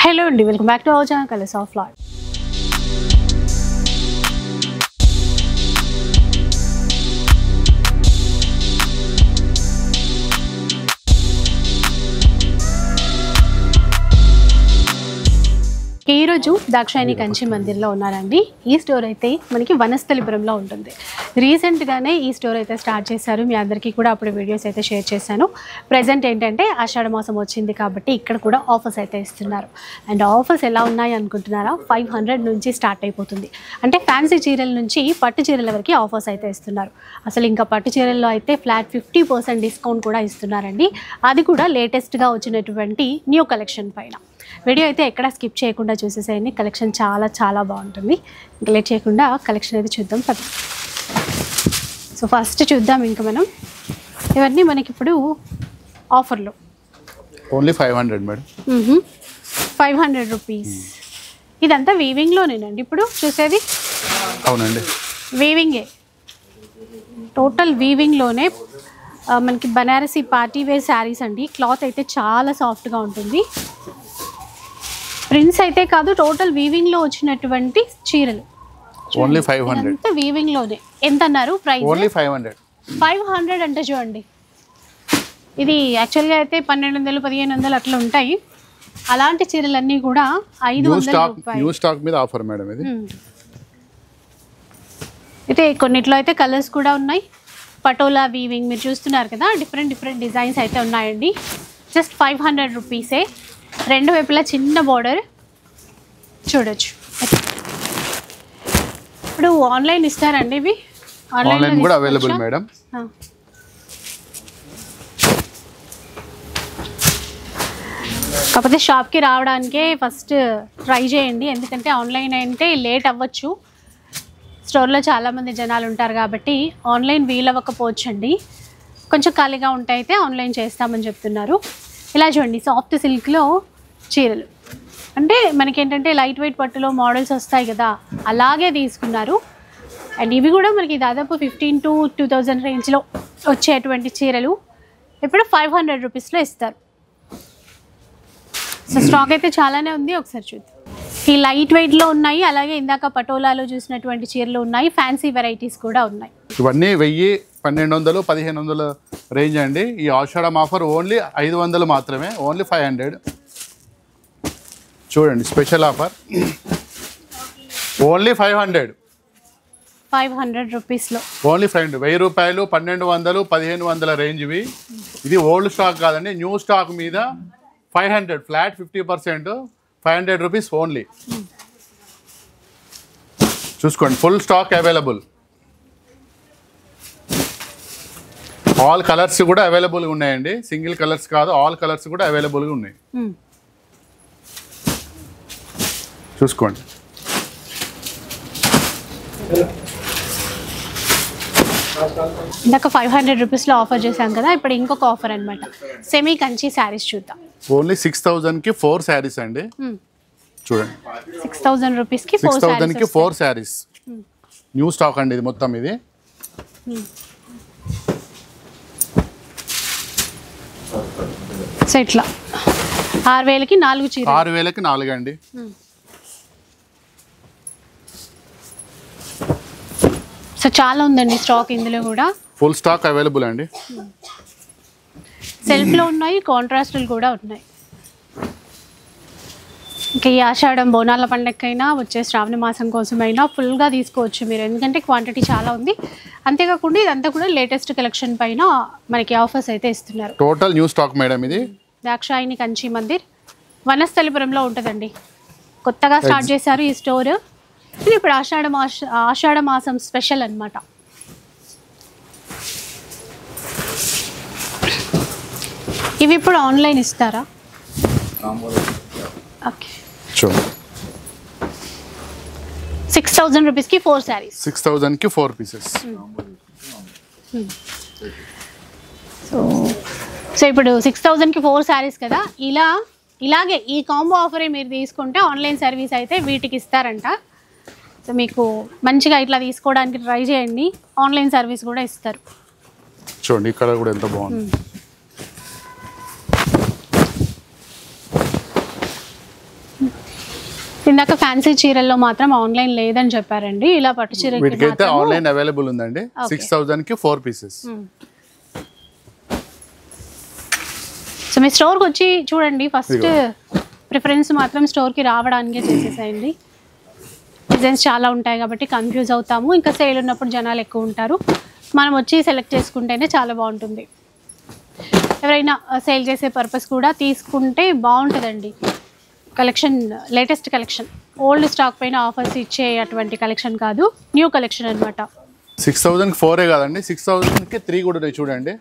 Hello and welcome back to our channel Colors of Life. ఈ రోజు దాక్షాయణి కంచి మందిర్లో ఉన్నారండి. ఈ స్టోర్ అయితే మనకి వనస్థలిపురంలో ఉంటుంది. రీసెంట్ గానే ఈ స్టోర్ అయితే స్టార్ట్ చేశారు. మీ అందరికీ కూడా అప్పుడు వీడియోస్ అయితే షేర్ చేశాను. ప్రెజెంట్ ఏంటంటే ఆషాఢ మాసం వచ్చింది కాబట్టి ఇక్కడ కూడా ఆఫర్స్ అయితే ఇస్తున్నారు. అండ్ ఆఫర్స్ ఎలా ఉన్నాయి అనుకుంటున్నారా? 500 నుంచి స్టార్ట్ అయిపోతుంది. అంటే ఫ్యాన్సీ చీరల నుంచి పట్టు చీరల వరకు ఆఫర్స్ అయితే ఇస్తున్నారు. అసలు ఇంకా పట్టు చీరల్లో అయితే ఫ్లాట్ 50% డిస్కౌంట్ కూడా ఇస్తున్నారండి. అది కూడా లేటెస్ట్గా వచ్చినటువంటి న్యూ కలెక్షన్ పైన. వీడియో అయితే ఎక్కడ స్కిప్ చేయకుండా చూసేసేయండి. కలెక్షన్ చాలా బాగుంటుంది. ఇంకా లేట్ చేయకుండా కలెక్షన్ అయితే చూద్దాం పద. సో ఫస్ట్ చూద్దాం. ఇంకా మనం ఇవన్నీ మనకి ఇప్పుడు ఆఫర్లో ఓన్లీ 500 మేడం. 500 రూపీస్. ఇదంతా వీవింగ్లోనేనండి ఇప్పుడు చూసేది? అవునండి, వీవింగే, టోటల్ వీవింగ్లోనే. మనకి బనారసి పార్టీ వేర్ శారీస్ అండి. క్లాత్ అయితే చాలా సాఫ్ట్గా ఉంటుంది. ప్రింట్స్ అయితే కాదు, టోటల్ వీవింగ్లో వచ్చినటువంటి చీరలు. ఓన్లీ 500. అంతా వీవింగ్లోనే. ఎంత అన్నారు ప్రైస్? ఓన్లీ 500. 500 అంటే చూడండి. ఇది యాక్చువల్గా అయితే 1200 1500 అట్లా ఉంటాయి. అలాంటి చీరలన్నీ కూడా 500 రూపాయలు. న్యూ స్టాక్ మీద ఆఫర్ మేడం ఇది. అయితే కొన్నిట్లో అయితే కలర్స్ కూడా ఉన్నాయి. పటోలా వీవింగ్ మీరు చూస్తున్నారు కదా, డిఫరెంట్ డిజైన్స్ అయితే ఉన్నాయండి. జస్ట్ 500 రూపీసే. రెండు వైపులా చిన్న బార్డర్ చూడొచ్చు. ఇప్పుడు ఆన్లైన్ ఇస్తారండి ఇవి? ఆన్లైన్ కూడా అవైలబుల్ మేడం. కాకపోతే షాప్కి రావడానికే ఫస్ట్ ట్రై చేయండి. ఎందుకంటే ఆన్లైన్ అంటే లేట్ అవ్వచ్చు. స్టోర్లో చాలామంది జనాలు ఉంటారు కాబట్టి ఆన్లైన్ వీలవ్వకపోవచ్చు అండి. కొంచెం ఖాళీగా ఉంటే అయితే ఆన్లైన్ చేస్తామని చెప్తున్నారు. ఇలా చూడండి, సాఫ్ట్ సిల్క్లో చీరలు. అంటే మనకేంటంటే లైట్ వెయిట్ పట్టులో మోడల్స్ వస్తాయి కదా, అలాగే తీసుకున్నారు. అండ్ ఇవి కూడా మనకి దాదాపు 15 to 2000 రేంజ్లో వచ్చేటువంటి చీరలు ఇప్పుడు 500 రూపీస్లో ఇస్తారు. సో స్టాక్ అయితే చాలానే ఉంది. ఒకసారి చూద్దాం. ఈ లైట్ వెయిట్లో ఉన్నాయి, అలాగే ఇందాక పటోలాలో చూసినటువంటి చీరలు ఉన్నాయి. ఫ్యాన్సీ వెరైటీస్ కూడా ఉన్నాయి. ఇవన్నీ 1000, 1200, 1500 రేంజ్ అండి. ఈ ఆషాఢం ఆఫర్ ఓన్లీ 500 మాత్రమే. ఓన్లీ 500. చూడండి, స్పెషల్ ఆఫర్ ఓన్లీ 500 రూపీస్లో. ఓన్లీ 500. 1000 రూపాయలు, 1200, 1500 రేంజ్ ఇవి. ఇది ఓల్డ్ స్టాక్ కాదండి, న్యూ స్టాక్ మీద 500 ఫ్లాట్ 50%, 500 రూపీస్ ఓన్లీ. చూసుకోండి, full stock available. All colours కూడా అవైలబుల్గా ఉన్నాయండి. సింగిల్ కలర్స్ కాదు, ఆల్ కలర్స్ కూడా అవైలబుల్గా ఉన్నాయి. చూసుకోండి. ఇందాక 500 రూపీస్లో ఆఫర్ చేశాం కదా, ఇప్పుడు ఇంకొక ఆఫర్ అనమాట. సెమీ కంచి శారీస్ చూద్దాం. ఓన్లీ 6000కి 4 శారీస్ అండి. చూడండి, 6000 రూపీస్కి 6000కి 4 శారీస్. న్యూ స్టాక్ అండి ఇది మొత్తం. ఇది సో ఇట్లా 6000కి 4 చీరలు. 6000కి 4 అండి. సో చాలా ఉందండి స్టాక్ ఇందులో కూడా. ఫుల్ స్టాక్ అవైలబుల్ అండి. సెల్ఫ్లో ఉన్నాయి, కాంట్రాస్టులు కూడా ఉన్నాయి. ఇంకా ఈ ఆషాఢం బోనాల పండగకైనా వచ్చే శ్రావణ మాసం కోసమైనా ఫుల్గా తీసుకోవచ్చు మీరు, ఎందుకంటే క్వాంటిటీ చాలా ఉంది. అంతేకాకుండా ఇదంతా కూడా లేటెస్ట్ కలెక్షన్ పైన మనకి ఆఫర్స్ అయితే ఇస్తున్నారు. టోటల్ న్యూ స్టాక్ మేడం ఇది. దాక్షాయణి కంచి మందిర్ వనస్థలిపురంలో ఉంటుందండి. కొత్తగా స్టార్ట్ చేశారు ఈ స్టోర్. ఇది ఇప్పుడు ఆషాఢ మాసం స్పెషల్ అన్నమాట. ఇవి ఇప్పుడు ఆన్లైన్ ఇస్తారా? ఓకే. 6000 రూపీస్కి 4 శారీస్. 6000కి 4 పీసెస్. సో ఇప్పుడు 6000కి 4 శారీస్ కదా. ఇలాగే ఈ కాంబో ఆఫరే మీరు తీసుకుంటే ఆన్లైన్ సర్వీస్ అయితే వీటికి ఇస్తారంట. సో మీకు మంచిగా ఇట్లా తీసుకోవడానికి ట్రై చేయండి. ఆన్లైన్ సర్వీస్ కూడా ఇస్తారు. చూడండి, ఈ కలర్ కూడా ఎంత బాగుంది. ఇందాక ఫ్యాన్సీ చీరల్లో మాత్రం ఆన్లైన్ లేదని చెప్పారండి. ఇలా పట్టు చీరకి వీటికైతే ఆన్లైన్ అవైలబుల్ ఉందండి. 6000 కి 4 పీసెస్. సో మీ స్టోర్కి వచ్చి చూడండి. ఫస్ట్ ప్రిఫరెన్స్ మాత్రం స్టోర్కి రావడానికే చేసేసేయండి. డిజైన్స్ చాలా ఉంటాయి కాబట్టి కన్ఫ్యూజ్ అవుతాము. ఇంకా సేల్ ఉన్నప్పుడు జనాలు ఎక్కువ ఉంటారు. మనం వచ్చి సెలెక్ట్ చేసుకుంటేనే చాలా బాగుంటుంది. ఎవరైనా సేల్ చేసే పర్పస్ కూడా తీసుకుంటే బాగుంటుందండి. Collection latest collection, old stock పైన ఆఫర్స్ ఇచ్చే అటువంటి కలెక్షన్ కాదు, న్యూ కలెక్షన్ అనమాట. 6000 కి 4 కాదండి, 6000 కి 3 కూడా ఉన్నాయి చూడండి.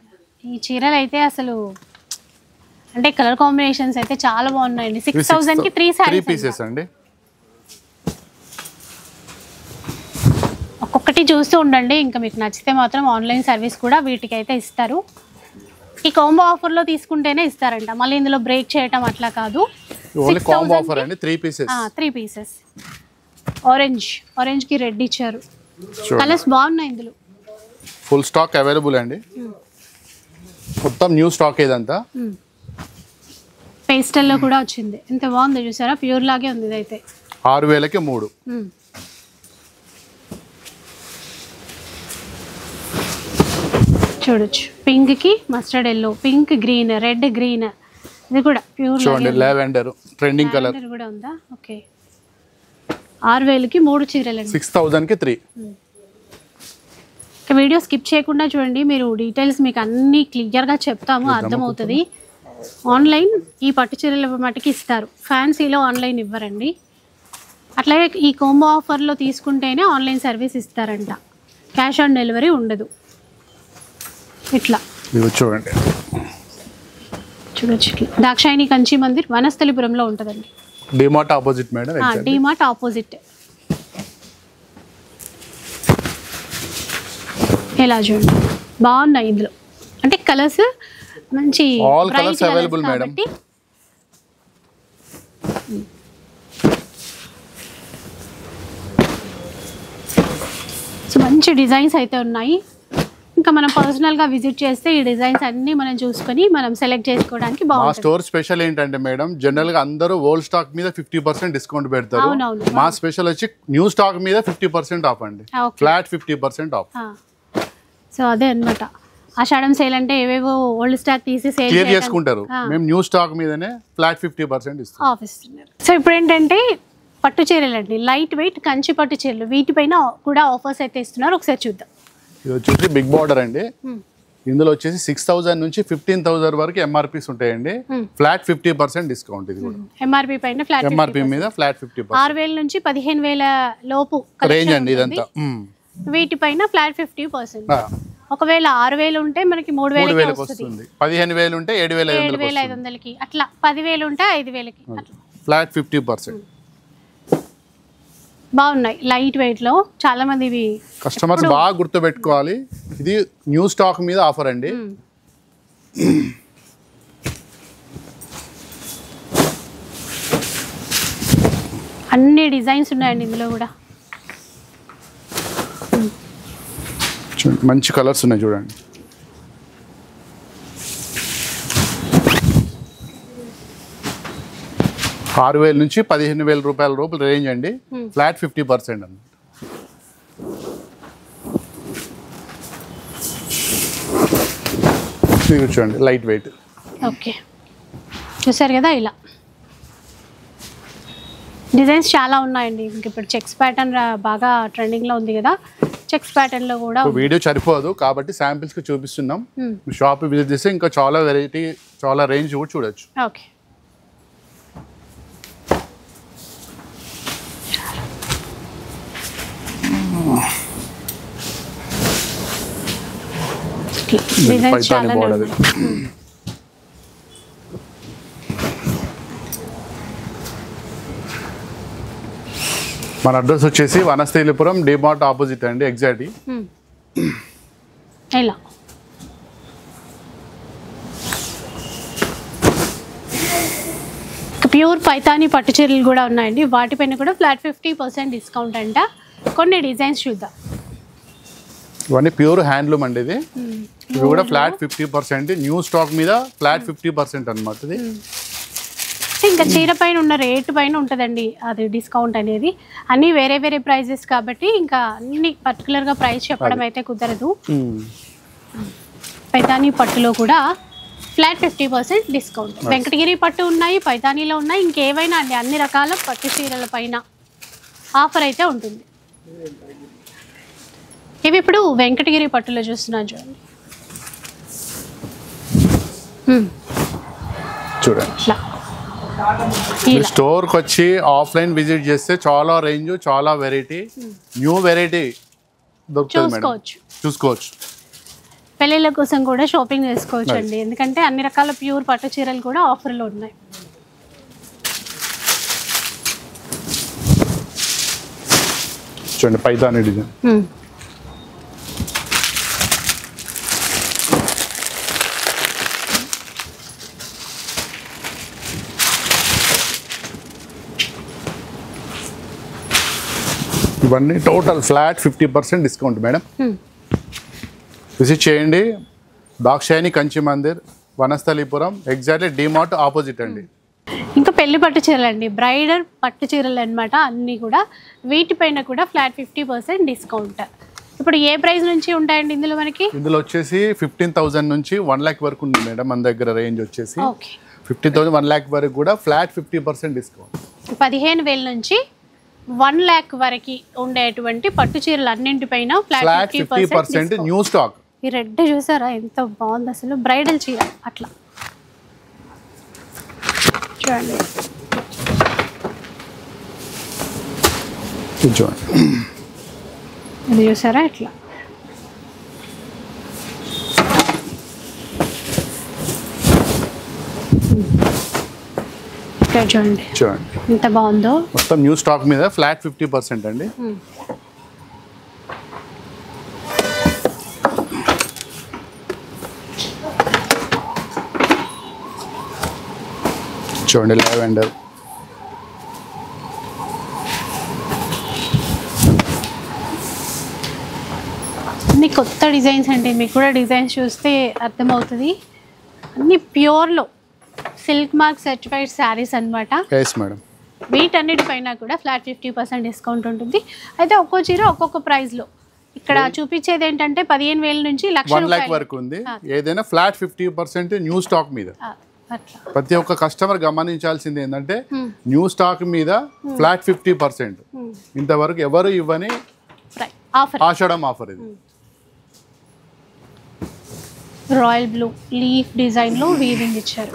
ఈ చీరలు అయితే అసలు అంటే కలర్ కాంబినేషన్స్ అయితే చాలా బాగున్నాయండి. 6000 కి 3 పీసెస్ అండి. ఒక్కొక్కటి చూస్తూ ఉండండి. ఇంకా మీకు నచ్చితే మాత్రం ఆన్లైన్ సర్వీస్ కూడా వీటికైతే ఇస్తారు. ఈ కాంబో ఆఫర్లో తీసుకుంటేనే ఇస్తారంట, మళ్ళీ ఇందులో బ్రేక్ చేయటం అట్లా కాదు. ఓన్లీ కాంబో ఆఫర్ అండి. 3 పీసెస్. ఆరెంజ్ కి రెడ్ ఇచ్చారు. కలర్స్ బాగున్నాయి ఇందులో. ఫుల్ స్టాక్ అవైలబుల్ అండి. మొత్తం న్యూ స్టాక్ ఇదంతా. పేస్టల్లో కూడా వచ్చింది. ఎంత బాగుంది చూసారా, ప్యూర్ లాగే ఉంది ఇదైతే. 6000 కి 3. చూడొచ్చు. పింక్ కి mustard yellow, pink green, red green, ఇది కూడా ప్యూర్ చూడండి. లావెండర్ ట్రెండింగ్ కలర్ కూడా ఉందా. ఓకే. 6000 కి 3 చీరలు. 6000 కి 3. వీడియో స్కిప్ చేయకుండా చూడండి. మీరు డీటెయిల్స్ మీకు అన్ని క్లియర్గా చెప్తాము, అర్థమవుతుంది. ఆన్లైన్ ఈ పట్టు చీరల మటుకి ఇస్తారు, ఫ్యాన్సీలో ఆన్లైన్ ఇవ్వరండి. అట్లాగే ఈ కాంబో ఆఫర్లో తీసుకుంటేనే ఆన్లైన్ సర్వీస్ ఇస్తారంట, క్యాష్ ఆన్ డెలివరీ ఉండదు. ఇట్లా చూడండి. చూడొచ్చు. దాక్షాయిని కంచి మందిర్ వనస్థలిపురంలో ఉంటుందండి. DMart opposite madam. DMart opposite. ఎలా చూడండి, బాగున్నాయి ఇందులో. అంటే కలర్స్ మంచి all colours available madam. So మంచి డిజైన్స్ అయితే ఉన్నాయి. ఇంకా మనం పర్సనల్గా విజిట్ చేస్తే ఈ డిజైన్స్ అన్ని మనం చూసుకొని మనం సెలెక్ట్ చేసుకోవడానికి బాగుంటుంది. మా స్టోర్ స్పెషల్ ఏంటంటే మేడం, జనరల్ గా అందరూ ఓల్డ్ స్టాక్ మీద 50% డిస్కౌంట్ పెడతారు. మా స్పెషల్ వచ్చి న్యూ స్టాక్ మీద 50% ఆఫ్ అండి. Flat 50% of. సో అదే అన్నమాట. ఆషాఢం సేల్ అంటే ఏవేవో ఓల్డ్ స్టాక్ తీసి సేల్ క్లియర్ చేసుకుంటారు. మేము న్యూ స్టాక్ మీదనే ఫ్లాట్ 50% ఇస్తాం. ఆఫ్ ఇస్తున్నారు. సో ఇప్పుడు ఏంటంటే పట్టు చీరలు అండి, లైట్ వెయిట్ కంచి పట్టు చీరలు, వీటిపైన కూడా ఆఫర్స్ అయితే ఇస్తున్నారు. ఒకసారి చూద్దాం. ఇది వచ్చేసి బిగ్ బార్డర్ అండి. ఇందులో వచ్చేసి 6000 నుంచి 15000 వరకు ఎంఆర్పీస్ ఉంటాయండి. Flat 50% discount. ఇది కూడా ఎంఆర్పీ పైన ఫ్లాట్, ఎంఆర్పీ మీద ఫ్లాట్ 50%. 6000 నుంచి 15000 లోపు రేంజ్ అండి ఇదంతా. వీటిపైన ఫ్లాట్ 50%. ఒకవేళ 6000 ఉంటే మనకి 3000 వస్తుంది. 15000 ఉంటే 7500కి, అట్లా 10000 ఉంటే 5000కి ఫ్లాట్ 50%. బాగున్నాయి లైట్ వెయిట్ లో. చాలా మంది ఇవి కస్టమర్స్ బాగా గుర్తుపెట్టుకోవాలి. ఇది న్యూ స్టాక్ మీద ఆఫర్ అండి. అన్ని డిజైన్స్ ఉన్నాయండి ఇందులో కూడా. మంచి కలర్స్ ఉన్నాయి చూడండి. ₹6000 నుంచి 15000 రూపాయల రూపాయల రేంజ్ అండి. ఫ్లాట్ 50% అండి. చూడండి లైట్ వెయిట్. ఓకే, చూసారు కదా, ఇలా డిజైన్స్ చాలా ఉన్నాయండి. ఇంక ఇప్పుడు చెక్స్ ప్యాటర్న్ బాగా ట్రెండింగ్లో ఉంది కదా, చెక్స్ ప్యాటర్న్ లో కూడా. వీడియో సరిపోదు కాబట్టి శాంపిల్స్ కి చూపిస్తున్నాం. షాప్ విజిట్ చేస్తే ఇంకా చాలా వెరైటీ, చాలా రేంజ్ కూడా చూడొచ్చు. ఓకే, డిజైన్స్ చాలా ఉన్నాయి. మన అడ్రస్ వచ్చేసి వనస్థలిపురం, డిమార్ట్ ఆపోజిట్ అండి, ఎగ్జాక్ట్. ఇలా ప్యూర్ పైతాని పట్టు చీరలు కూడా ఉన్నాయండి. వాటిపైన కూడా ఫ్లాట్ 50% డిస్కౌంట్ అంట. కొన్ని డిజైన్స్ చూద్దాం. ఇవన్నీ ప్యూర్ హ్యాండ్లూమ్ అండి. ఇది కూడా ఫ్లాట్ 50%. న్యూ స్టాక్ మీద ఫ్లాట్ 50% అనమాట. ఇది ఇంకా చీర పైన ఉన్న రేటు పైన ఉంటుందండి అది డిస్కౌంట్ అనేది. అన్నీ వేరే వేరే ప్రైజెస్ కాబట్టి ఇంకా అన్ని పర్టికులర్గా ప్రైస్ చెప్పడం అయితే కుదరదు. పైతానీ పట్టులో కూడా ఫ్లాట్ 50% డిస్కౌంట్. వెంకటగిరి పట్టు ఉన్నాయి, పైతానీలో ఉన్నాయి, ఇంకేవైనా అండి అన్ని రకాల పట్టు చీరల పైన ఆఫర్ అయితే ఉంటుంది. ఇవి ఇప్పుడు వెంకటగిరి పట్టులో చూస్తున్నాను చూడండి. చూడండి స్టోర్కి వచ్చి ఆఫ్లైన్ విజిట్ చేస్తే చాలా రేంజ్, చాలా వెరైటీ, న్యూ వెరైటీ దొరుకుతుంది మేడం. చూసుకోవచ్చు. పెళ్ళిళ్ళ కోసం కూడా షాపింగ్ చేసుకోవచ్చు అండి, ఎందుకంటే అన్ని రకాల ప్యూర్ పట్టు చీరలు కూడా ఆఫర్లో ఉన్నాయి. చూడండి పైతానీ డిజైన్. ఇవన్నీ total flat 50% discount madam. Visit చేయండి. దాక్షాయణి కంచి మందిర్, వనస్థలీపురం, ఎగ్జాక్ట్లీ డిమార్ట్ ఆపోజిట్ అండి. ఇంకా పెళ్లి పట్టు చీరలు అండి, బ్రైడల్ పట్టు చీరలు అనమాట అన్నీ కూడా. వీటిపైన కూడా ఫ్లాట్ 50% డిస్కౌంట్. ఇప్పుడు ఏ ప్రైస్ నుంచి ఉంటాయండి ఇందులో మనకి? ఇందులో వచ్చేసి 15,000 నుంచి 1 lakh వరకు ఉంది మేడం. మన దగ్గర రేంజ్ వచ్చేసి 15,000 1 lakh వరకు కూడా ఫ్లాట్ 50% డిస్కౌంట్. 15,000 నుంచి 1 lakh వరకు ఉండేటువంటి పట్టు చీరలు అన్నింటిపైన ఫ్లాట్ 50% న్యూ స్టాక్. ఈ రెడ్ చూసారా ఎంత బాగుంది అసలు, బ్రైడల్ చీర అట్లా చూడండి. ఇది చూసారా ఇట్లా. చూడండి ఎంత బాగుందో. మొత్తం న్యూ స్టాక్ మీద ఫ్లాట్ 50% అండి. చూడండి లావెండర్. అన్ని కొత్త డిజైన్స్ అండి, మీకు కూడా డిజైన్స్ చూస్తే అర్థమవుతుంది. అన్ని ప్యూర్లో సిల్క్ మార్క్ సర్టిఫైడ్ శారీస్ అనమాట. వీటన్నిటిపైన కూడా ఫ్లాట్ 50% డిస్కౌంట్ ఉంటుంది. అయితే ఒక్కో చీర ఒక్కొక్క ప్రైస్లో. ఇక్కడ చూపించేది ఏంటంటే 15,000 నుంచి 1 lakh వరకు ఉంది. ఏదైనా ఫ్లాట్ 50% న్యూ స్టాక్ మీద. ప్రతి ఒక్క కస్టమర్ గమనించాల్సింది ఏంటంటే న్యూ స్టాక్ మీద ఫ్లాట్ 50%. ఇంతవరకు ఎవరు ఇవ్వని ఆషాఢం ఆఫర్ ఇది. రాయల్ బ్లూ లీఫ్ డిజైన్లో వీవింగ్ ఇచ్చారు.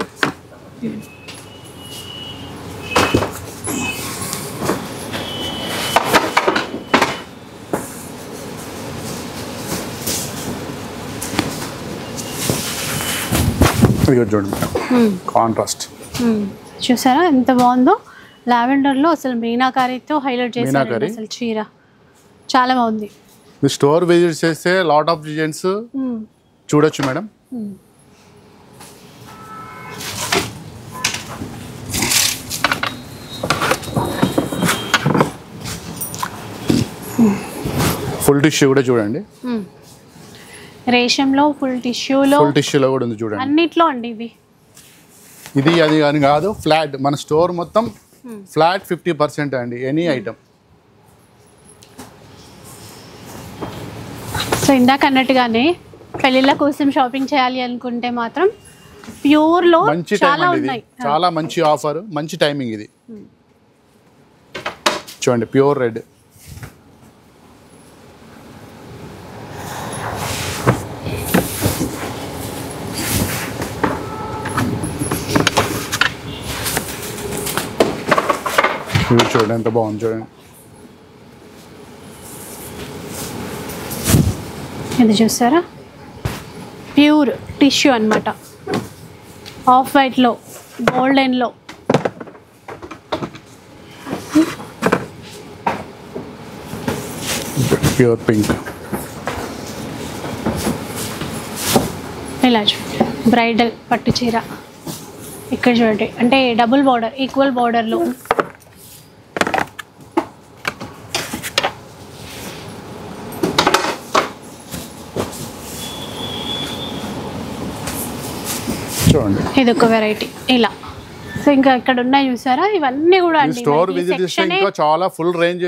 కాంట్రాస్ట్ చూసారా ఎంత బాగుందో. లావెండర్లో అసలు మీనాకారితో హైలైట్ చేశారు అసలు చీర, చాలా బాగుంది. స్టోర్ విజిట్ చేస్తే లాట్ ఆఫ్ డిజైన్స్ చూడొచ్చు మేడం. ఫుల్ టిష్యూ కూడా చూడండి. రేషంలో ఫుల్ టిష్యూలో కూడా ఉంది చూడండి. అన్నిట్లో అండి ఇది అది అని కాదు, ఫ్లాట్ మన స్టోర్ మొత్తం ఫ్లాట్ 50% అండి ఎనీ ఐటమ్. సో ఇందాక అన్నట్టుగానే పెళ్ళిళ్ళ కోసం షాపింగ్ చేయాలి అనుకుంటే మాత్రం ప్యూర్లో చాలా ఉన్నాయి. చాలా మంచి ఆఫర్, మంచి టైమింగ్ ఇది. చూడండి ప్యూర్ రెడ్. చూడండి ఎంత బాగుంది చూడండి. ఇది చూసారా ప్యూర్ టిష్యూ అనమాట. ఆఫ్ వైట్లో, గోల్డెన్లో, ప్యూర్ పింక్. ఇలా చూడండి బ్రైడల్ పట్టు చీర. ఇక్కడ చూడండి అంటే డబుల్ బార్డర్, ఈక్వల్ బార్డర్లో. చూడండి ఇది ఒక వెరైటీ. ఇలా సో ఇంకా ఇక్కడ ఉన్నాయి చూసారా, ఇవన్నీ కూడా అండి స్టోర్ విజిట్ చేస్తే ఇంకా చాలా ఫుల్ రేంజ్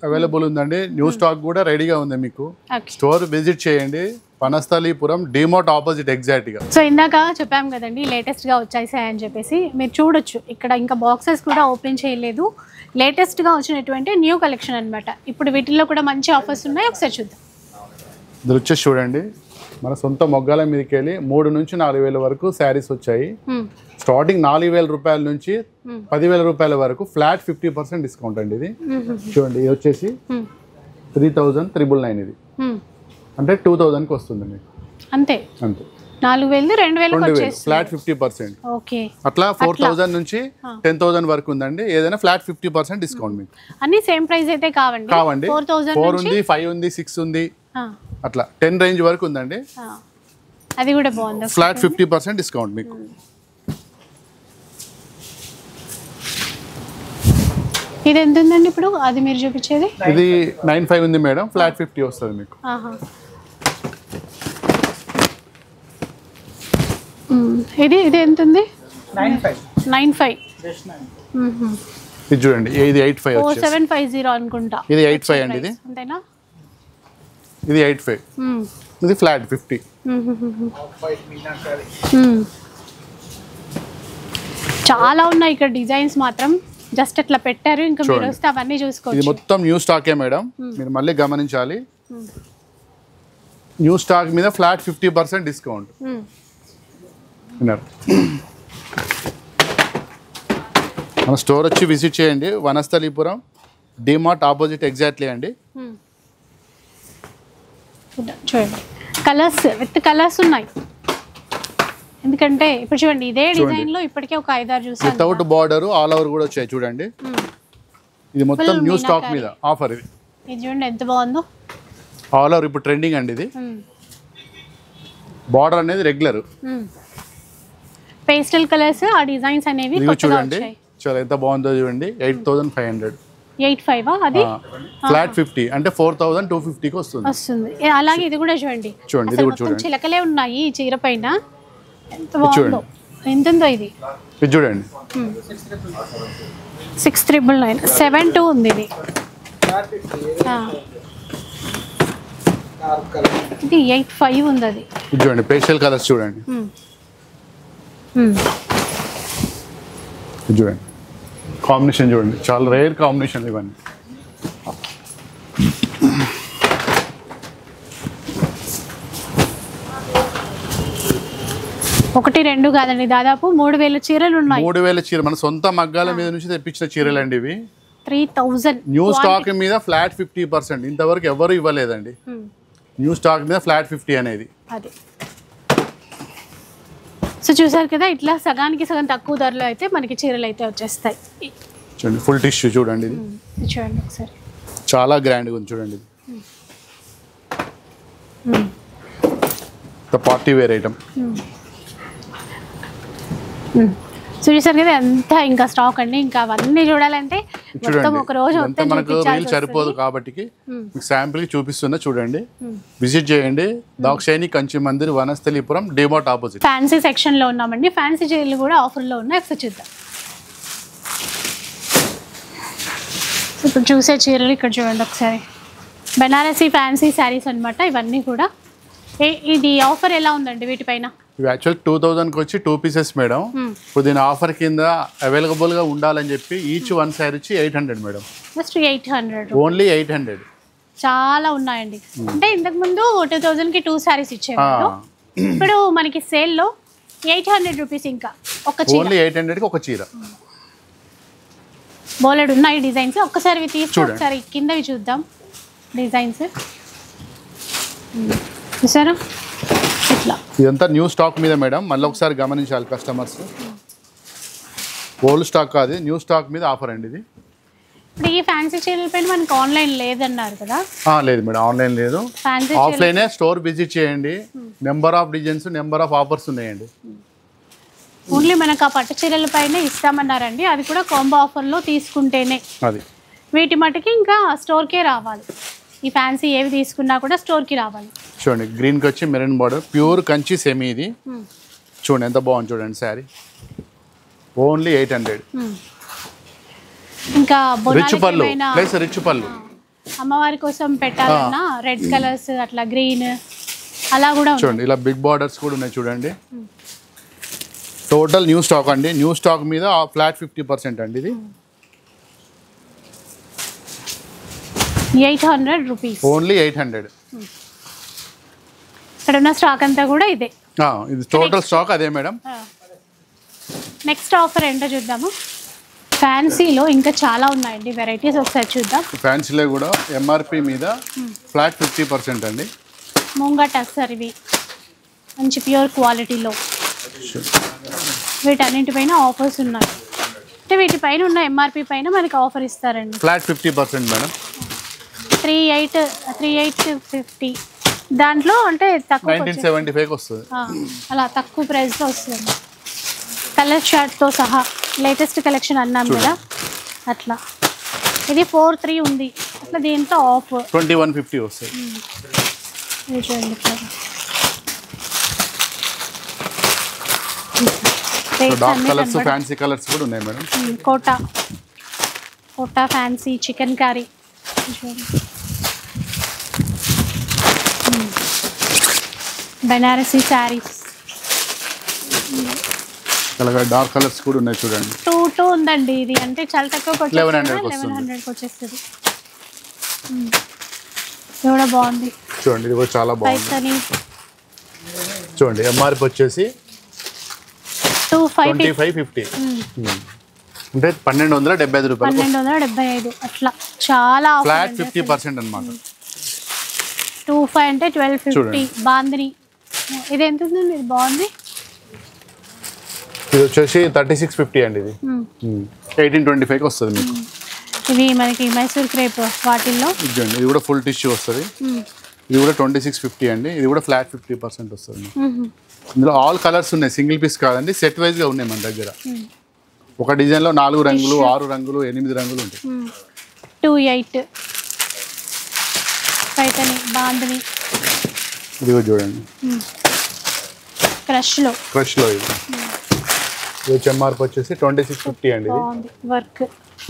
అవైలబుల్ ఉందండి. న్యూ స్టాక్ కూడా రెడీగా ఉంది మీకు. స్టోర్ విజిట్ చేయండి, వనస్థలీపురం డిమార్ట్ ఆపోజిట్ ఎగ్జాక్ట్ గా. సో ఇందాక చెప్పాం కదండి లేటెస్ట్ గా వచ్చేసాయని చెప్పేసి, మీరు చూడొచ్చు ఇక్కడ ఇంకా బాక్సెస్ కూడా ఓపెన్ చేయలేదు. లేటెస్ట్ గా వచ్చినటువంటి న్యూ కలెక్షన్ అన్నమాట. ఇప్పుడు వీటిల్లో కూడా మంచి ఆఫర్స్ ఉన్నాయి, ఒకసారి చూద్దాం. ఇది వచ్చేసి చూడండి, మన సొంత మొగ్గాల మీదకి వెళ్ళి 3 నుంచి 4 వేల వరకు శారీస్ వచ్చాయి. స్టార్టింగ్ 4,000 రూపాయల నుంచి 10,000 రూపాయల వరకు ఫ్లాట్ 50% డిస్కౌంట్ అండి. ఇది చూడండి, ఇది వచ్చేసి 3,999 ఇది అంటే 2,000కి వస్తుంది మీకు. అంతే అంతే, 4,000 2,000 ఫ్లాట్ 50%. ఓకే, అట్లా 4,000 నుంచి 10,000 వరకు ఉందండి. ఏదైనా ఫ్లాట్ 50% డిస్కౌంట్ మీకు. అన్ని సేమ్ ప్రైస్ అయితే కావండి. 4 ఉంది, 5 ఉంది, 6 ఉంది, అట్లా 10 రేంజ్ వరకు ఉందండి. అది కూడా బాగుంది, ఫ్లాట్ 50% డిస్కౌంట్ మీకు. ఇది ఎంత ఉందండి ఇప్పుడు అది మీరు చూపించేది? ఇది 9,500 ఉంది మేడం, ఫ్లాట్ 50 వస్తుంది మీకు. ఇది ఇది ఎంత ఉంది? 9,500. ఇది చూడండి, ఇది 8,500 వచ్చేసి 4750 అనుకుంటా. ఇది 8,500 అండి. ఇది అంతేనా? ఇది 8,500. ఇది ఫ్లాట్ 50. చాలా ఉన్నాయి ఇక్కడ డిజైన్స్ మాత్రం, జస్ట్ అట్లా పెట్టారు. ఇంకా మీరు వస్తే అవన్నీ చూసుకోవచ్చు. ఇది మొత్తం న్యూ స్టాకే మేడం, మీరు మళ్ళీ గమనించాలి. న్యూ స్టాక్ మీద ఫ్లాట్ 50% డిస్కౌంట్. మన స్టోర్ వచ్చి విజిట్ చేయండి, వనస్థలీపురం డిమార్ట్ ఆపోజిట్ ఎగ్జాక్ట్లీ అండి. చూడండి కలర్స్ విత్ కలర్స్ ఉన్నాయి. ఎందుకంటే ఇప్పుడు చూడండి ఇదే డిజైన్ లో ఇప్పటికే ఒక 5-6 చూసాను. వితౌట్ బార్డర్ ఆల్ ఓవర్ కూడా వచ్చాయి చూడండి. ఇది మొత్తం న్యూ స్టాక్ మీద ఆఫర్. ఇది చూడండి ఎంత బాగుందో, ఆల్ ఓవర్ ఇప్పుడు ట్రెండింగ్ అండి. ఇది బార్డర్ అనేది రెగ్యులర్ పేస్టల్ కలర్స్, ఆ డిజైన్స్ అనేవి చూడండి చాలా ఎంత బాగుందో చూడండి. 8,500. 8,500 అది ఫ్లాట్ 50 అంటే 4,250కి వస్తుంది. అలాగే ఇది కూడా చూడండి, చూడండి ఇది కూడా చూడండి, చిలకలే ఉన్నాయి ఈ చీర పైన. ఎంత బాగుందో, ఎంత ఉందో ఇది. ఇది చూడండి 6,999 7,200 ఉంది ఇది. ఇది 8,500 ఉంది అది. ఇది చూడండి పేస్టల్ కలర్స్ చూడండి. ఇది చూడండి కాంబినేషన్ చూడండి, చాలా రేర్ కాంబినేషన్ ఇవన్నీ. ఒకటి రెండు కాదండి, దాదాపు 3,000 చీరలు ఉన్నాయి. 3,000 చీర మన సొంత మగ్గాల మీద నుంచి తెప్పించిన చీరలు అండి ఇవి. 3,000 న్యూ స్టాక్ మీద ఫ్లాట్ 50%. ఇంతవరకు ఎవరు ఇవ్వలేదండి న్యూ స్టాక్ మీద ఫ్లాట్ 50 అనేది. అది సో చూసారు కదా, ఇట్లా సగానికి సగం తక్కువ ధరలో అయితే మనకి చీరలు అయితే వచ్చేస్తాయి. చూడండి ఫుల్ టిష్యూ చూడండి, ఇది చూడండి ఒకసారి చాలా గ్రాండ్గా ఉంది చూడండి. ఇది పార్టీ వేర్ ఐటమ్. సో చూసారు కదా ఎంత ఇంకా స్టాక్ అండి. ఇంకా అవన్నీ చూడాలంటే మొత్తం ఒక రోజు అంతా మనకు రీల్ సరిపోదు కాబట్టి మీకు శాంపుల్ కి చూపిస్తున్నా చూడండి. విజిట్ చేయండి, Dakshayani Kanchi Mandir Vanasthalipuram DMart opposite. Fancy section లో ఉన్నామండి, ఫ్యాన్సీ చీరలు కూడా ఆఫర్ లో ఉన్నాయి, ఒకసారి చూద్దాం. ఇప్పుడు చూసే చీరలు ఇక్కడ చూడండి ఒకసారి, బెనారసీ ఫ్యాన్సీ శారీస్ అనమాట ఇవన్నీ కూడా. ఇది ఆఫర్ ఎలా ఉందండి వీటిపైన? ఇవి యాక్చువల్ 2,000కి వచ్చి 2 పీసెస్ మేడం. ఇప్పుడు దీని ఆఫర్ కింద అవైలబుల్గా ఉండాలని చెప్పి ఈచ్ 1 శారీ వచ్చి 800 మేడం. Just 800, only 800. చాలా ఉన్నాయండి. అంటే ఇంతకుముందు 2,000కి 2 శారీస్ ఇచ్చేవాళ్ళు, ఇప్పుడు మనకి సేల్లో 800 రూపీస్. ఇంకా ఒక చీర ఓన్లీ 800కి ఒక చీర. బోలెడు ఉన్నాయి డిజైన్స్. ఒక్కసారి తీసి ఒకసారి కిందవి చూద్దాం డిజైన్స్. చూసారా ఇట్లా, ఇదంతా న్యూ స్టాక్ మీద మేడం. మళ్ళీ ఒకసారి గమనించాలి కస్టమర్స్, ఓల్డ్ స్టాక్ కాదు, న్యూ స్టాక్ మీద ఆఫర్ అండి ఇది. ఇప్పుడు ఈ ఫ్యాన్సీ చీరల పైన మనకి ఆన్లైన్ లేదన్నారు కదా? లేదు మేడం, ఆన్లైన్ లేదు, ఆఫ్లైనే. స్టోర్ విజిట్ చేయండి, number of designs, number of offers ఉన్నాయండి. ఓన్లీ మనకు ఆ పట్టు చీరల పైన ఇస్తామన్నారండి, అది కూడా కాంబో ఆఫర్లో తీసుకుంటేనే. అది వీటి మటుకి ఇంకా స్టోర్కే రావాలి. ఈ ఫ్యాన్సీ ఏవి తీసుకున్నా కూడా స్టోర్కి రావాలి. చూడండి గ్రీన్కి వచ్చి maroon border, pure Kanchi semi. ఇది చూడండి ఎంత బాగుంది చూడండి శారీ. ఓన్లీ 800. ఇంకా రిచ్ పళ్ళు ప్లస్ రిచ్ పళ్ళు అమ్మవారి కోసం పెట్టాలన్నా రెడ్ కలర్స్ అట్లా గ్రీన్ అలా కూడా చూడండి. ఇలా బిగ్ బార్డర్స్ కూడా ఉన్నాయి చూడండి. టోటల్ న్యూ స్టాక్ అండి. న్యూ స్టాక్ మీద ఫ్లాట్ 50% అండి. ఇది 800 రూపీస్, ఓన్లీ 800. ఇక్కడ ఉన్న స్టాక్ అంతా కూడా ఇదే. ఇది టోటల్ స్టాక్ అదే మేడం. నెక్స్ట్ ఆఫర్ ఏంటో చూద్దాము. ఫ్యాన్సీలో ఇంకా చాలా ఉన్నాయండి వెరైటీస్, ఒకసారి చూద్దాం. ఫ్యాన్సీలో కూడా ఎంఆర్పి మీద ఫ్లాట్ 50% అండి. ముంగట సార్ ఇవి మంచి ప్యూర్ క్వాలిటీలో వీటన్నింటిపైన ఆఫర్స్ ఉన్నాయి. అంటే వీటిపైన ఉన్న ఎంఆర్పి పైన మనకి ఆఫర్ ఇస్తారండి. Flat 50% madam. 3850 దాంట్లో అంటే తక్కువ 1975 వస్తుంది. అలా తక్కువ ప్రైస్లో వస్తుంది. కలర్ షార్ట్తో సహా లేటెస్ట్ కలెక్షన్ అన్నాం కదా అట్లా. ఇది 43 ఉంది అట్లా, దీంట్లో ఆఫ్ 2150 వస్తుంది. డార్క్ కలర్స్ ఫ్యాన్సీ కలర్స్ కూడా ఉన్నాయి madam. Kota fancy chikankari, Banarasi saris, అలాగే డార్క్ కలర్స్ కూడా ఉన్నాయి చూడండి. 2 ఉందండి. ఇది అంటే చాలా తక్కువ 1100 వచ్చేస్తుంది. ఇది కూడా బాగుంది చూడండి. ఇది కూడా చాలా బాగుంది చూడండి. ఎంఆర్పి వచ్చేసి 2550 అంటే 1275 రూపాయలు. 1275 అట్లా చాలా ఫ్లాట్ 50% అన్నమాట. 25 అంటే 1250. బాందిని ఇది ఎంత ఉందండి? ఇది బాగుంది. ఇది వచ్చేసి 3650 అండి. ఇది 1825 వస్తుంది మీకు. ఇవి మనకి మైసూర్ క్రేప్ వాటిల్లో ఇది కూడా ఫుల్ టిష్యూ వస్తుంది. ఇది కూడా 2650 అండి. ఇది కూడా ఫ్లాట్ 50% వస్తుంది. ఇందులో ఆల్ కలర్స్ ఉన్నాయి, సింగిల్ పీస్ కాదండి, సెట్ వైజ్గా ఉన్నాయి మన దగ్గర. ఒక డిజైన్లో 4 రంగులు 6 రంగులు 8 రంగులు ఉంటాయి. 28 పైతని బాందిని. ఇది కూడా చూడండి క్రష్లో ఇది ఎంఆర్పి వచ్చేసి 2650 అండి. ఇది వర్క్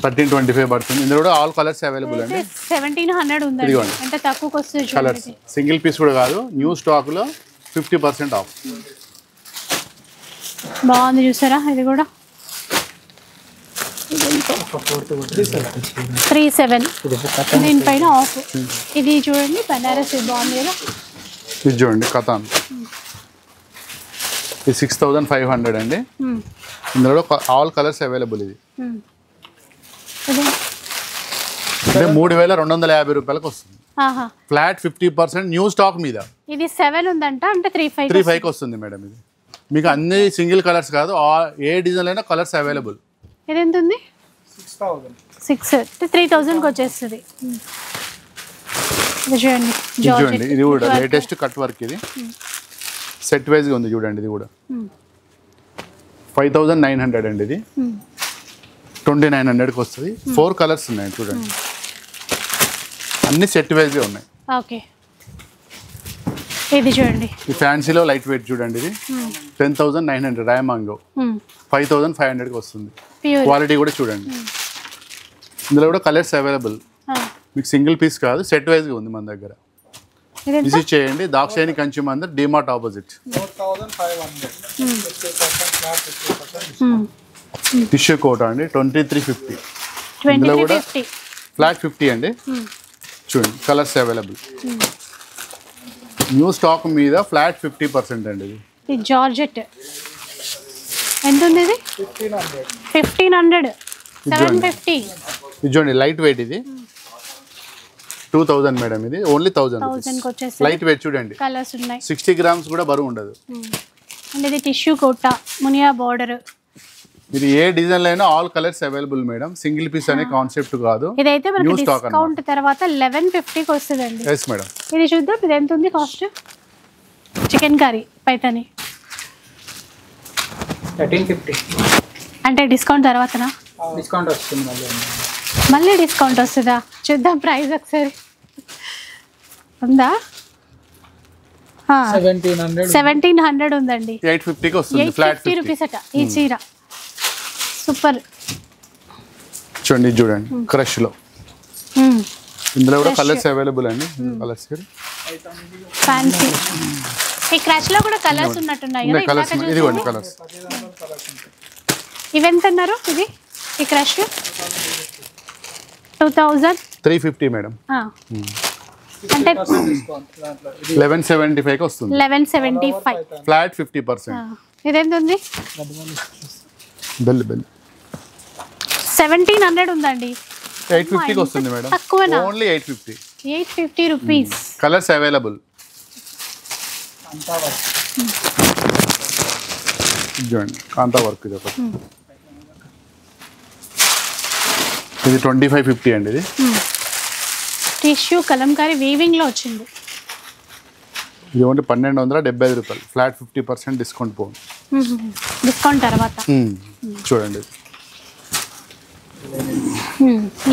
1325 పడుతుంది. ఇందులో కూడా ఆల్ కలర్స్ అవైలబుల్ అండి. 1700 ఉందండి. అంటే తక్కువకి వస్తుంది కలర్స్. సింగిల్ పీస్ కూడా కాదు, న్యూ స్టాక్ లో 50% ఆఫ్. బాగుంది చూసారా. ఇది కూడా 37 దీనిపైన ఆఫ్. ఇది చూడండి బనారసి బాగుంది కదా. ఇది చూడండి కథాన్. ఇది 6500 అండి. ఇందులో ఆల్ కలర్స్ అవైలబుల్. ఇది అంటే 3250 రూపాయలకు వస్తుంది. ఫ్లాట్ 50% న్యూ స్టాక్ మీద. ఇది 7 ఉందంట అంటే 35 వస్తుంది మేడం. ఇది మీకు అన్ని సింగిల్ కలర్స్ కాదు, ఏ డిజైన్ అయినా కలర్స్ అవైలబుల్. ఇది ఎంత ఉంది? 6 3000కి వచ్చేస్తుంది. చూడండి ఇది కూడా లేటెస్ట్ కట్ వర్క్. ఇది సెట్ వైజ్గా ఉంది చూడండి. ఇది కూడా 5900 అండి. ఇది 2900కి వస్తుంది. 4 కలర్స్ ఉన్నాయి చూడండి. అన్ని సెట్ వైజ్గా ఉన్నాయి. ఓకే. ఇది చూడండి ఈ ఫ్యాన్సీలో లైట్ వెయిట్ చూడండి. ఇది 10900 రాయమాంగో 5500కి వస్తుంది. క్వాలిటీ కూడా చూడండి. ఇందులో కూడా కలర్స్ అవైలబుల్. మీకు సింగిల్ పీస్ కాదు, సెట్ వైజ్గా ఉంది మన దగ్గర. విజిట్ చేయండి. దాక్షాయణి కంచి మందిర్, డిమార్ట్ ఆపోజిట్. టిష్యూ కోట అండి 2350. ఇందులో కూడా ఫ్లాట్ 50 అండి. చూడండి కలర్స్ అవైలబుల్. న్యూ స్టాక్ మీద ఫ్లాట్ 50% అండి. ఇది జార్జెట్ ఎంత ఉంది? ఇది 1500. 750. ఇది చూడండి లైట్ వెయిట్. ఇది 2000 మేడం. ఇది ఓన్లీ 1000 లైట్ వెయిట్. చూడండి కలర్స్ ఉన్నాయి. 60 గ్రామ్స్ కూడా బరువు ఉండదు. అండ్ ఇది టిష్యూ కోట మునియా బార్డర్. ఇది ఏ డిజైన్ లో అయినా all colours available madam. Single piece అనే కాన్సెప్ట్ కాదు. ఇదైతే మనకి డిస్కౌంట్ తర్వాత 1150కి వస్తుందండి. yes madam. ఇది చూద్దాం. ఇది ఎంత ఉంది కాస్ట్? Chicken curry Paithani 1350. అంటే డిస్కౌంట్ తర్వాతనా? డిస్కౌంట్ వస్తుంది మళ్ళీ డిస్కౌంట్ వస్తుందా? చూద్దాం ప్రైస్ ఒకసారి. ఉందా? 1700 ఉందండి. 850కి వస్తుంది. ఫ్లాట్ 50 రూపీస్ అట ఈ చీర. సూపర్. చూడండి చూడండి క్రష్ లో ఇందులో కూడా కలర్స్ అవైలబుల్ అండి. Colours fancy. ఈ క్రష్ లో కూడా కలర్స్ ఉన్నట్టున్నాయి కదా. కలర్స్ ఇదిగోండి కలర్స్. ఇవెంత అన్నారు ఇది ఈ క్రష్? 2350 మేడం. అంటే 1175 వస్తుంది. 1175 ఫ్లాట్ 50%. ఇదేంటి ఉంది? బెల్ 1700 ఉందండి. 850కి వస్తుంది మేడం. తక్కువనా? Only 850 rupees. Colours available. చూడండి కాంతా వర్క్ ఇది ఒకటి. ఇది 2550 అండి. ఇది టిష్యూ కలంకారీ వీవింగ్ లో వచ్చింది. ఇది ఓన్లీ 1275 రూపాయలు. ఫ్లాట్ 50% డిస్కౌంట్ పోతుంది. డిస్కౌంట్ తర్వాత. చూడండి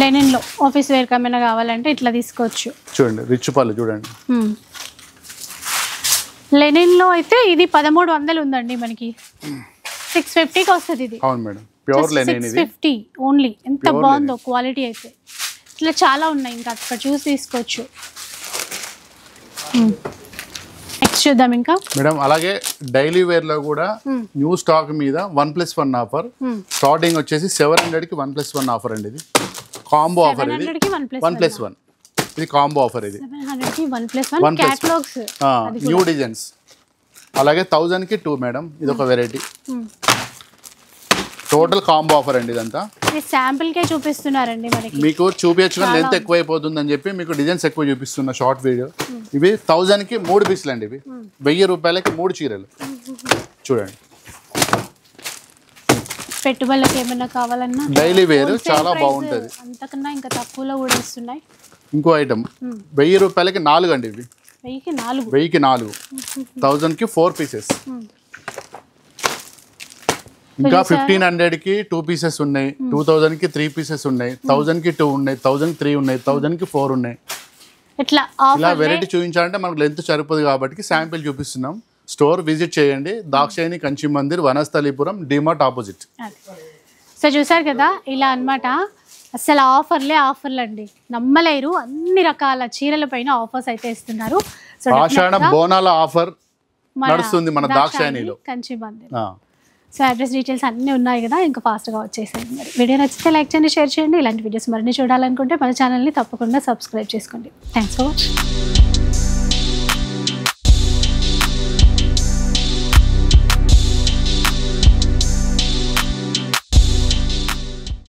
లెనిన్ లో ఆఫీస్ వేర్ కమైనా కావాలంటే ఇట్లా తీసుకోవచ్చు. చూడండి రిచ్ పళ్ళు చూడండి. లెనిన్ లో అయితే ఇది 1300 ఉందండి మనకి. 650కి వస్తుంది ఇది. అవును మేడం. ప్యూర్ లెనిన్ ఇది. 650 ఓన్లీ. ఎంత బాగుందో క్వాలిటీ అయితే. ఇట్లా చాలా ఉన్నాయి, ఇంకా అక్కడ చూసి తీసుకోవచ్చు. నెక్స్ట్ చూద్దాం ఇంకా మేడం. అలాగే డైలీ వేర్ లో కూడా న్యూ స్టాక్ మీద 1+1 ఆఫర్. స్టార్టింగ్ వచ్చేసి 700కి 1+1 ఆఫర్ అండి. ఇది కాంబో ఆఫర్. ఇది 1+1. ఇది కాంబో ఆఫర్. ఇది 700కి 1+1 క్యాటలాగ్స్ న్యూ డిజైన్స్. అలాగే 1000కి 2 మేడం. ఇది ఒక వెరైటీ. టోటల్ కాంబో ఆఫర్ అండి ఇదంతా. శాంపిల్ కే చూపిస్తున్నారండి మనకి. మీకు చూపించగా లెంత్ ఎక్కువ అయిపోతుంది అని చెప్పి మీకు డిజైన్స్ ఎక్కువ చూపిస్తున్న షార్ట్ వీడియో. ఇవి 1000కి 3 పీసులు అండి. ఇవి 1000 రూపాయలకి 3 చీరలు. చూడండి పెట్టుబడులకు ఏమైనా కావాలన్నా డైలీ వేర్ చాలా బాగుంటుంది. అంతకన్నా ఇంకా తక్కువలో కూడా ఇస్తున్నాయి. ఇంకో ఐటమ్ 1000 రూపాయలకి 4 అండి. ఇవి 1000కి 4. 1000కి 4 పీసెస్. ఇంకా 1500కి 2 పీసెస్ ఉన్నాయి. 2000కి 3 పీసెస్ ఉన్నాయి. 1000కి 2 ఉన్నాయి. 1000కి 3 ఉన్నాయి. 1000కి 4 ఉన్నాయి. ఇలా వెరైటీ చూపించాలంటే మనకు లెంత్ సరిపోదు కాబట్టి శాంపిల్ చూపిస్తున్నాం. స్టోర్ విజిట్ చేయండి. దాక్షాయణి కంచి మందిర్, వనస్థలీపురం, డిమార్ట్ ఆపోజిట్. సో చూసారు కదా, ఇలా అన్నమాట. అసలు ఆఫర్లు అండి, నమ్మలేరు. అన్ని రకాల చీరల పైన ఆఫర్స్ అయితే ఇస్తున్నారు. సో ఆషాఢ బోనాల ఆఫర్ నడుస్తుంది మన దాక్షాయణిలో Kanchi Mandir. So address details అన్నీ ఉన్నాయి కదా, ఇంకా ఫాస్ట్గా వచ్చేసేయండి. మరి వీడియో నచ్చితే లైక్ చేయండి, షేర్ చేయండి. ఇలాంటి వీడియోస్ మరిన్ని చూడాలనుకుంటే మన ఛానల్ని తప్పకుండా సబ్స్క్రైబ్ చేసుకోండి. Thanks for watching.